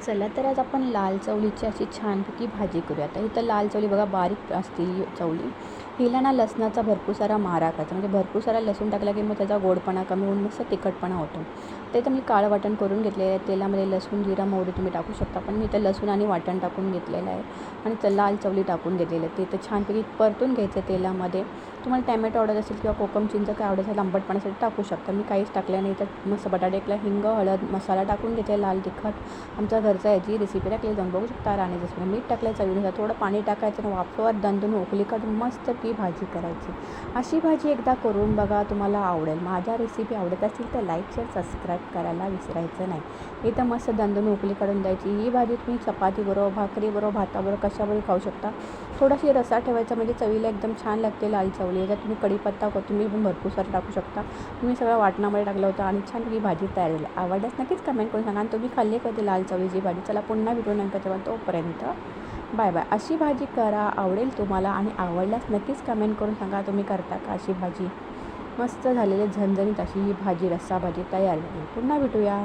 चला तर आज आपण लाल चवळीची अशी छानपैकी भाजी करूया. आता इथं लाल चवळी बघा बारीक असते ही चवळी. हिला ना लसणाचा भरपूर सारा मारा करायचा, म्हणजे भरपूर सारा लसूण टाकला की मग त्याचा गोडपणा कमी होऊन मस्त तिखटपणा होतो. ते तर मी काळं वाटण करून घेतलेलं आहे. तेलामध्ये लसूण, जिरा, मोहरी तुम्ही टाकू शकता, पण मी इथं लसूण आणि वाटण टाकून घेतलेलं आहे आणि लाल चवळी टाकून घेतलेलं आहे. ते तर छानपैकी परतून घ्यायचं तेलामध्ये. तुम्हाला टॅमॅटो आवडत असेल किंवा कोकम चिंच काय आवडत असेल आंबटपणासाठी टाकू शकता. मी काहीच टाकलं नाही. तर मस्त बटाट्याला हिंग, हळद, मसाला टाकून घेते, लाल तिखट आमच्या घरचा याची रेसिपी टाकली जाऊन बघू शकता. राणी जसं मीठ टाकलं चवीनुसार, थोडं पाणी टाकायचं आणि वाफेवर दणदून उकळी काढून मस्त ती भाजी करायची. अशी भाजी एकदा करून बघा, तुम्हाला आवडेल. माझ्या रेसिपी आवडत असतील तर लाईक, शेअर, सबस्क्राईब करायला विसरायचं नाही. इथं मस्त दणदून उकळी काढून द्यायची. ही भाजी तुम्ही चपातीबरोबर, भाकरीबरोबर, भाताबरोबर कशाबरोबर खाऊ शकता. थोडाशी रस्सा ठेवायचा म्हणजे चवीला एकदम छान लागते लाल चवळी. याच्यात तुम्ही कढीपत्ता, कोथिंबीर पण भरपूर सारं टाकू शकता. तुम्ही सगळं वाटणामध्ये टाकलं होतं आणि छान ही भाजी तयार झाली. आवडल्यास नक्कीच कमेंट करून सांगा आणि तुम्ही खाल्ली कधी लाल चवळीची भाजी. चला पुन्हा भेटू नंतर, तेव्हा तोपर्यंत बाय बाय. अशी भाजी करा, आवडेल तुम्हाला आणि आवडल्यास नक्कीच कमेंट करून सांगा तुम्ही करता का अशी भाजी. मस्त झालेली झणझणीत अशी ही भाजी, रस्सा भाजी तयार झाली. पुन्हा भेटूया.